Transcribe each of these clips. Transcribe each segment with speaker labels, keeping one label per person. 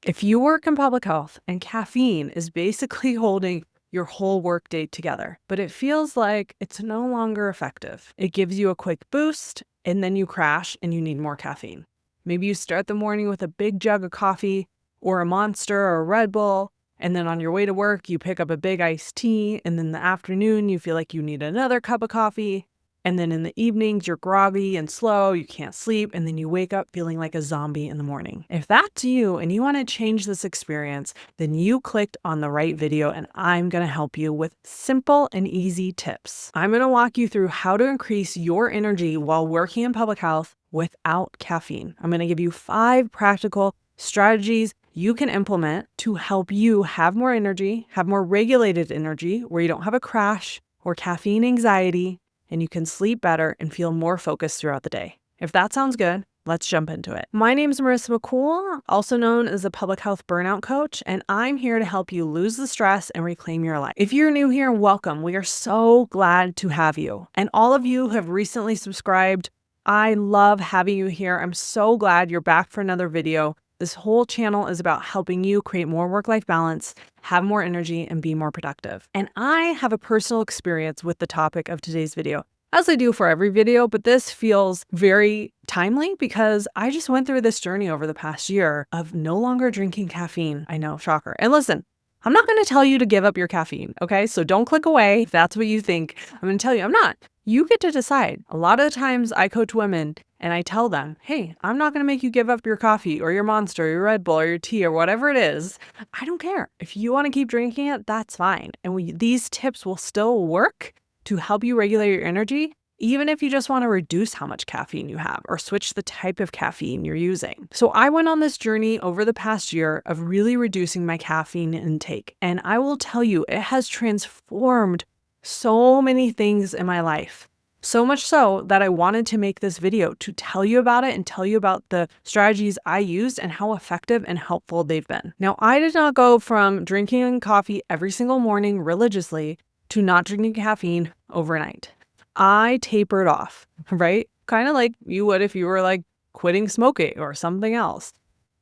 Speaker 1: If you work in public health and caffeine is basically holding your whole workday together, but it feels like it's no longer effective. It gives you a quick boost and then you crash and you need more caffeine. Maybe you start the morning with a big jug of coffee or a Monster or a Red Bull, and then on your way to work, you pick up a big iced tea, and then in the afternoon, you feel like you need another cup of coffee. And then in the evenings, you're groggy and slow, you can't sleep, and then you wake up feeling like a zombie in the morning. If that's you and you want to change this experience, then you clicked on the right video and I'm going to help you with simple and easy tips. I'm going to walk you through how to increase your energy while working in public health without caffeine. I'm going to give you 5 practical strategies you can implement to help you have more energy, have more regulated energy where you don't have a crash or caffeine anxiety, and you can sleep better and feel more focused throughout the day. If that sounds good, let's jump into it. My name is Marissa McCool, also known as a public health burnout coach, and I'm here to help you lose the stress and reclaim your life. If you're new here, welcome. We are so glad to have you. And all of you who have recently subscribed, I love having you here. I'm so glad you're back for another video. This whole channel is about helping you create more work-life balance, have more energy, and be more productive. And I have a personal experience with the topic of today's video, as I do for every video, but this feels very timely because I just went through this journey over the past year of no longer drinking caffeine. I know, shocker. And listen, I'm not going to tell you to give up your caffeine, okay? So don't click away if that's what you think. I'm going to tell you I'm not. You get to decide. A lot of the times I coach women and I tell them, hey, I'm not going to make you give up your coffee or your Monster or your Red Bull or your tea or whatever it is. I don't care. If you want to keep drinking it, that's fine. And these tips will still work to help you regulate your energy, even if you just want to reduce how much caffeine you have or switch the type of caffeine you're using. So I went on this journey over the past year of really reducing my caffeine intake. And I will tell you, it has transformed so many things in my life. So much so that I wanted to make this video to tell you about it and tell you about the strategies I used and how effective and helpful they've been. Now, I did not go from drinking coffee every single morning religiously to not drinking caffeine overnight. I tapered off, right? Kind of like you would if you were like quitting smoking or something else.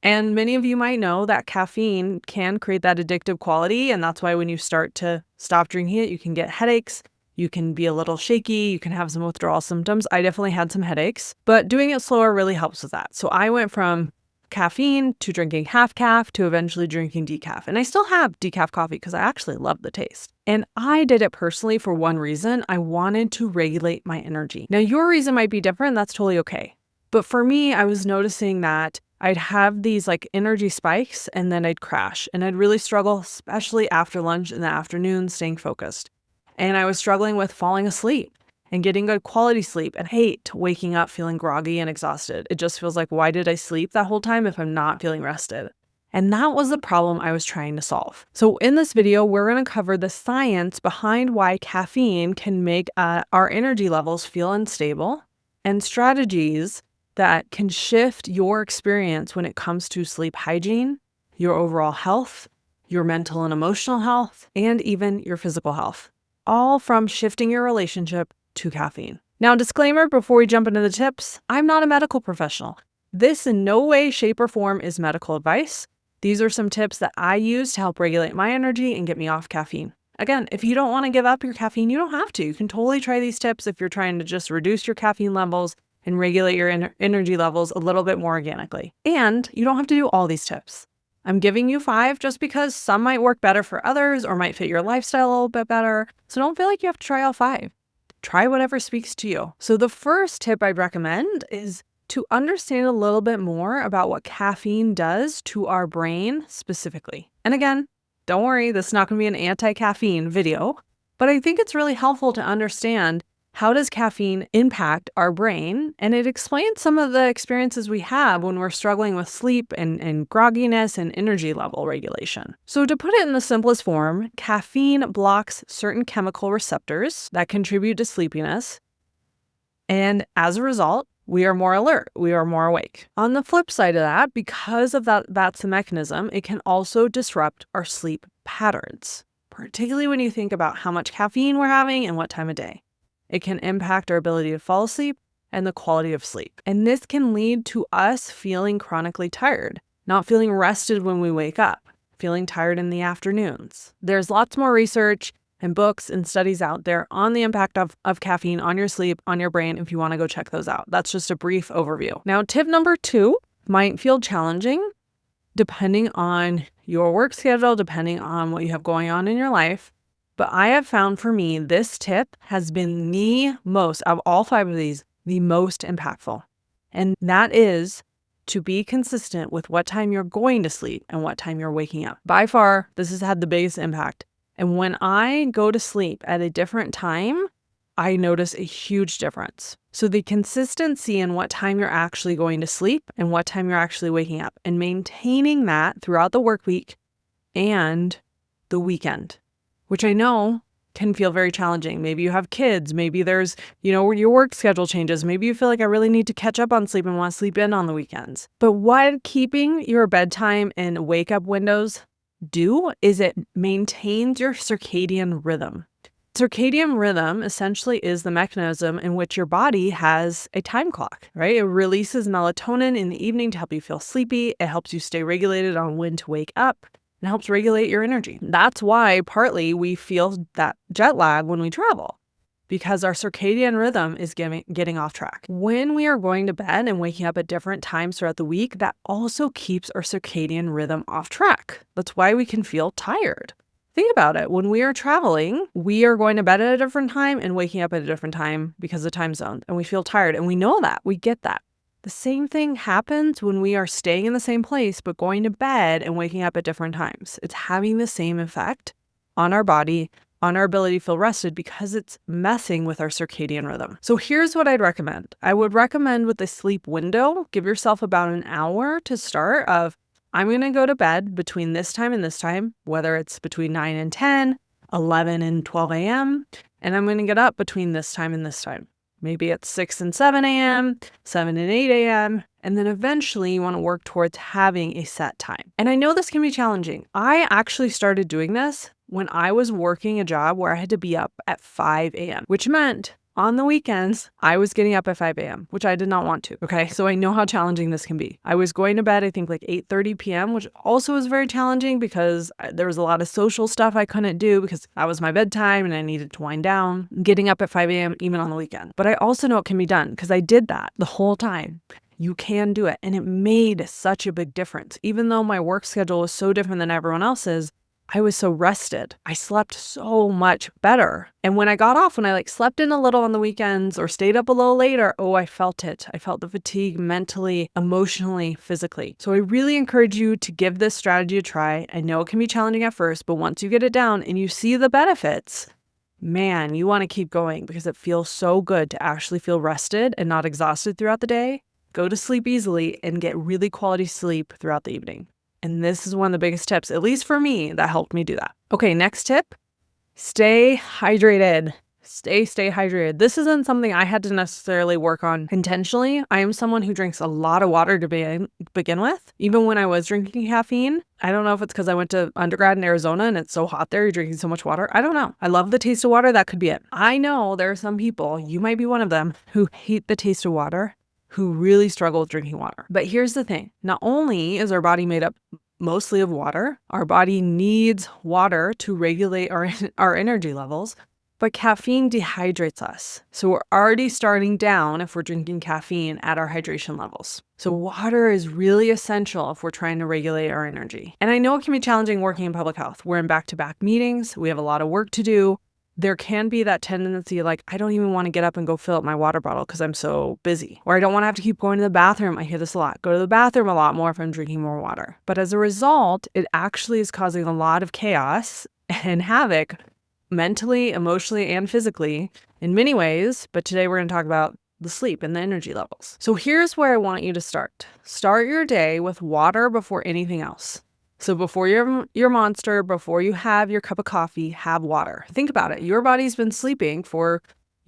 Speaker 1: And many of you might know that caffeine can create that addictive quality. And that's why when you start to stop drinking it, you can get headaches. You can be a little shaky. You can have some withdrawal symptoms. I definitely had some headaches, but doing it slower really helps with that. So I went from caffeine to drinking half-caf to eventually drinking decaf. And I still have decaf coffee because I actually love the taste. And I did it personally for one reason. I wanted to regulate my energy. Now, your reason might be different. That's totally okay. But for me, I was noticing that I'd have these like energy spikes and then I'd crash and I'd really struggle, especially after lunch in the afternoon, staying focused. And I was struggling with falling asleep and getting good quality sleep and hate waking up feeling groggy and exhausted. It just feels like, why did I sleep that whole time if I'm not feeling rested? And that was the problem I was trying to solve. So in this video, we're going to cover the science behind why caffeine can make our energy levels feel unstable and strategies that can shift your experience when it comes to sleep hygiene, your overall health, your mental and emotional health, and even your physical health, all from shifting your relationship to caffeine. Now, disclaimer before we jump into the tips, I'm not a medical professional. This in no way, shape, or form is medical advice. These are some tips that I use to help regulate my energy and get me off caffeine. Again, if you don't want to give up your caffeine, you don't have to. You can totally try these tips if you're trying to just reduce your caffeine levels and regulate your energy levels a little bit more organically. And you don't have to do all these tips. I'm giving you 5 just because some might work better for others or might fit your lifestyle a little bit better. So don't feel like you have to try all 5. Try whatever speaks to you. So the first tip I'd recommend is to understand a little bit more about what caffeine does to our brain specifically. And again, don't worry, this is not going to be an anti-caffeine video, but I think it's really helpful to understand how does caffeine impact our brain? And it explains some of the experiences we have when we're struggling with sleep and grogginess and energy level regulation. So to put it in the simplest form, caffeine blocks certain chemical receptors that contribute to sleepiness. And as a result, we are more alert, we are more awake. On the flip side of that, because of that's the mechanism, it can also disrupt our sleep patterns, particularly when you think about how much caffeine we're having and what time of day. It can impact our ability to fall asleep and the quality of sleep. And this can lead to us feeling chronically tired, not feeling rested when we wake up, feeling tired in the afternoons. There's lots more research and books and studies out there on the impact of caffeine on your sleep, on your brain, if you want to go check those out. That's just a brief overview. Now, tip number 2 might feel challenging depending on your work schedule, depending on what you have going on in your life. But I have found for me, this tip has been the most, of all 5 of these, the most impactful. And that is to be consistent with what time you're going to sleep and what time you're waking up. By far, this has had the biggest impact. And when I go to sleep at a different time, I notice a huge difference. So the consistency in what time you're actually going to sleep and what time you're actually waking up, and maintaining that throughout the work week and the weekend, which I know can feel very challenging. Maybe you have kids, maybe there's, your work schedule changes. Maybe you feel like I really need to catch up on sleep and want to sleep in on the weekends. But what keeping your bedtime and wake up windows do is it maintains your circadian rhythm. Circadian rhythm essentially is the mechanism in which your body has a time clock, right? It releases melatonin in the evening to help you feel sleepy. It helps you stay regulated on when to wake up. It helps regulate your energy. That's why partly we feel that jet lag when we travel, because our circadian rhythm is getting off track. When we are going to bed and waking up at different times throughout the week, that also keeps our circadian rhythm off track. That's why we can feel tired. Think about it. When we are traveling, we are going to bed at a different time and waking up at a different time because of time zone, and we feel tired, and we know that. We get that. The same thing happens when we are staying in the same place but going to bed and waking up at different times. It's having the same effect on our body, on our ability to feel rested, because it's messing with our circadian rhythm. So here's what I'd recommend. I would recommend with the sleep window, give yourself about an hour to start of, I'm going to go to bed between this time and this time, whether it's between 9 and 10, 11 and 12 a.m., and I'm going to get up between this time and this time. Maybe it's 6 and 7 a.m., 7 and 8 a.m., and then eventually you want to work towards having a set time. And I know this can be challenging. I actually started doing this when I was working a job where I had to be up at 5 a.m., which meant on the weekends, I was getting up at 5 a.m., which I did not want to. Okay, so I know how challenging this can be. I was going to bed, I think like 8:30 p.m., which also was very challenging because there was a lot of social stuff I couldn't do because that was my bedtime and I needed to wind down. Getting up at 5 a.m. even on the weekend. But I also know it can be done because I did that the whole time. You can do it. And it made such a big difference. Even though my work schedule was so different than everyone else's, I was so rested. I slept so much better. And when I got off, when I slept in a little on the weekends or stayed up a little later, I felt it. I felt the fatigue mentally, emotionally, physically. So I really encourage you to give this strategy a try. I know it can be challenging at first, but once you get it down and you see the benefits, man, you want to keep going because it feels so good to actually feel rested and not exhausted throughout the day. Go to sleep easily and get really quality sleep throughout the evening. And this is one of the biggest tips, at least for me, that helped me do that. Okay, next tip, stay hydrated. Stay hydrated. This isn't something I had to necessarily work on intentionally. I am someone who drinks a lot of water to begin with. Even when I was drinking caffeine, I don't know if it's because I went to undergrad in Arizona and it's so hot there, you're drinking so much water. I don't know. I love the taste of water. That could be it. I know there are some people, you might be one of them, who hate the taste of water, who really struggle with drinking water. But here's the thing. Not only is our body made up mostly of water, our body needs water to regulate our energy levels, but caffeine dehydrates us. So we're already starting down if we're drinking caffeine at our hydration levels. So water is really essential if we're trying to regulate our energy. And I know it can be challenging working in public health. We're in back-to-back meetings. We have a lot of work to do. There can be that tendency I don't even want to get up and go fill up my water bottle because I'm so busy. Or I don't want to have to keep going to the bathroom. I hear this a lot. Go to the bathroom a lot more if I'm drinking more water. But as a result, it actually is causing a lot of chaos and havoc mentally, emotionally, and physically in many ways. But today we're going to talk about the sleep and the energy levels. So here's where I want you to start. Start your day with water before anything else. So before your Monster, before you have your cup of coffee, have water. Think about it. Your body's been sleeping for,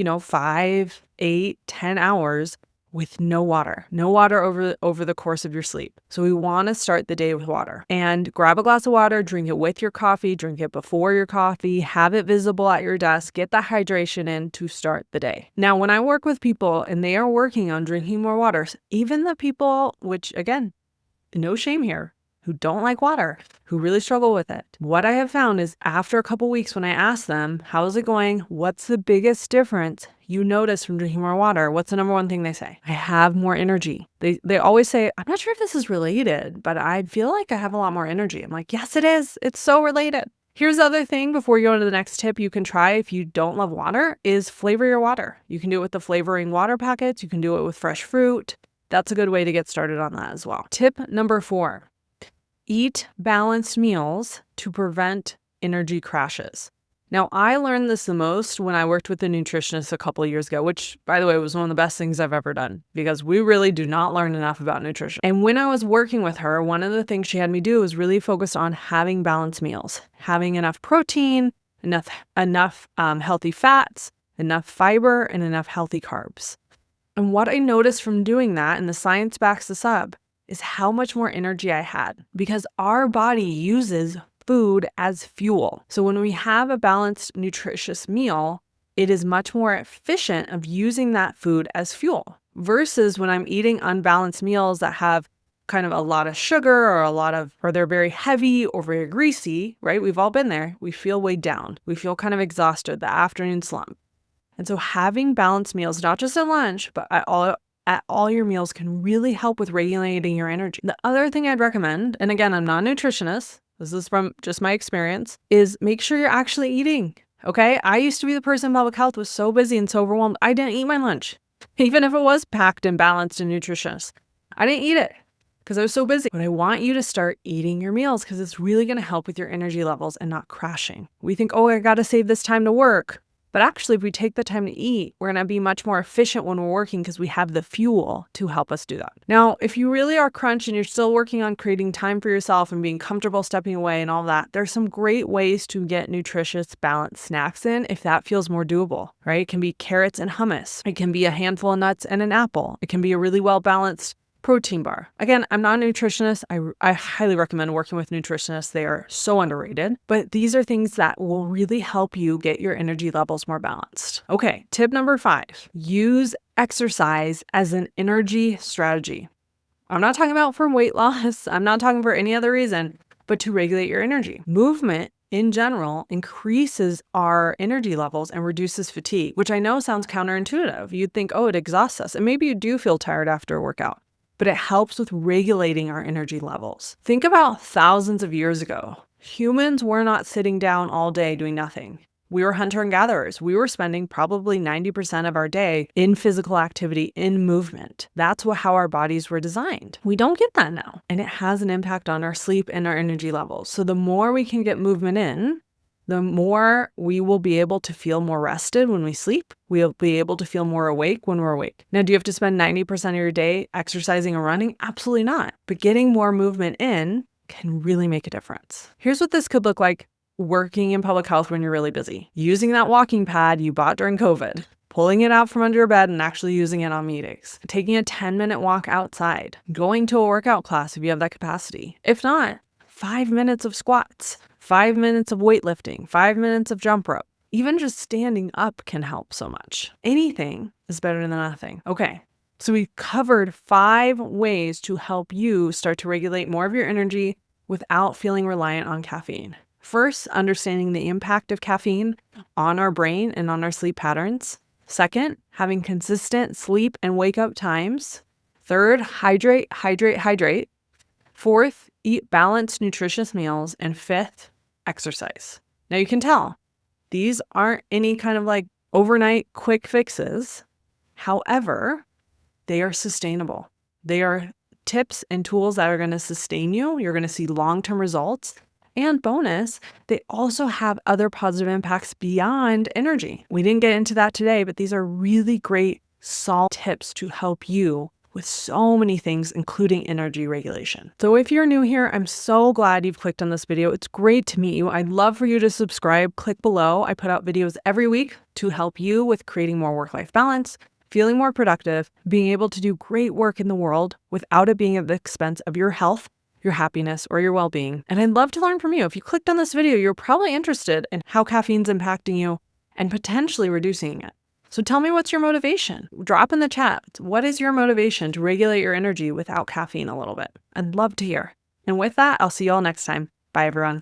Speaker 1: 5, 8, 10 hours with no water over the course of your sleep. So we want to start the day with water. And grab a glass of water, drink it with your coffee, drink it before your coffee, have it visible at your desk, get the hydration in to start the day. Now, when I work with people and they are working on drinking more water, even the people, which again, no shame here, who don't like water, who really struggle with it. What I have found is after a couple weeks when I ask them, how's it going? What's the biggest difference you notice from drinking more water? What's the number one thing they say? I have more energy. They always say, I'm not sure if this is related, but I feel like I have a lot more energy. I'm like, yes, it is. It's so related. Here's the other thing before you go into the next tip you can try if you don't love water is flavor your water. You can do it with the flavoring water packets. You can do it with fresh fruit. That's a good way to get started on that as well. Tip number 4, eat balanced meals to prevent energy crashes. Now, I learned this the most when I worked with a nutritionist a couple of years ago, which, by the way, was one of the best things I've ever done because we really do not learn enough about nutrition. And when I was working with her, one of the things she had me do was really focus on having balanced meals, having enough protein, enough healthy fats, enough fiber, and enough healthy carbs. And what I noticed from doing that, and the science backs this up, is how much more energy I had because our body uses food as fuel. So when we have a balanced, nutritious meal, it is much more efficient of using that food as fuel versus when I'm eating unbalanced meals that have kind of a lot of sugar or they're very heavy or very greasy, right? We've all been there. We feel weighed down. We feel kind of exhausted, the afternoon slump. And so having balanced meals, not just at lunch, but at all your meals can really help with regulating your energy. The other thing I'd recommend, and again, I'm not a nutritionist, this is from just my experience, is make sure you're actually eating, okay? I used to be the person in public health was so busy and so overwhelmed, I didn't eat my lunch. Even if it was packed and balanced and nutritious, I didn't eat it because I was so busy. But I want you to start eating your meals because it's really gonna help with your energy levels and not crashing. We think, oh, I gotta save this time to work. But actually, if we take the time to eat, we're going to be much more efficient when we're working because we have the fuel to help us do that. Now, if you really are crunched and you're still working on creating time for yourself and being comfortable stepping away and all that, there's some great ways to get nutritious, balanced snacks in if that feels more doable, right? It can be carrots and hummus. It can be a handful of nuts and an apple. It can be a really well-balanced protein bar. Again, I'm not a nutritionist. I highly recommend working with nutritionists. They are so underrated, but these are things that will really help you get your energy levels more balanced. Okay, tip number 5, use exercise as an energy strategy. I'm not talking about for weight loss. I'm not talking for any other reason, but to regulate your energy. Movement in general increases our energy levels and reduces fatigue, which I know sounds counterintuitive. You'd think, oh, it exhausts us. And maybe you do feel tired after a workout, but it helps with regulating our energy levels. Think about thousands of years ago. Humans were not sitting down all day doing nothing. We were hunter and gatherers. We were spending probably 90% of our day in physical activity, in movement. That's how our bodies were designed. We don't get that now. And it has an impact on our sleep and our energy levels. So the more we can get movement in, the more we will be able to feel more rested when we sleep. We'll be able to feel more awake when we're awake. Now, do you have to spend 90% of your day exercising or running? Absolutely not. But getting more movement in can really make a difference. Here's what this could look like working in public health when you're really busy. Using that walking pad you bought during COVID, pulling it out from under your bed and actually using it on meetings, taking a 10-minute walk outside, going to a workout class if you have that capacity. If not, 5 minutes of squats, 5 minutes of weightlifting, 5 minutes of jump rope. Even just standing up can help so much. Anything is better than nothing. Okay, so we covered 5 ways to help you start to regulate more of your energy without feeling reliant on caffeine. First, understanding the impact of caffeine on our brain and on our sleep patterns. Second, having consistent sleep and wake up times. Third, hydrate, hydrate, hydrate. Fourth, eat balanced, nutritious meals. And fifth, exercise. Now you can tell these aren't any kind of like overnight quick fixes. However, they are sustainable. They are tips and tools that are going to sustain you. You're going to see long-term results. And bonus, they also have other positive impacts beyond energy. We didn't get into that today, but these are really great solid tips to help you with so many things, including energy regulation. So if you're new here, I'm so glad you've clicked on this video. It's great to meet you. I'd love for you to subscribe. Click below. I put out videos every week to help you with creating more work-life balance, feeling more productive, being able to do great work in the world without it being at the expense of your health, your happiness, or your well-being. And I'd love to learn from you. If you clicked on this video, you're probably interested in how caffeine's impacting you and potentially reducing it. So tell me, what's your motivation? Drop in the chat. What is your motivation to regulate your energy without caffeine a little bit? I'd love to hear. And with that, I'll see you all next time. Bye, everyone.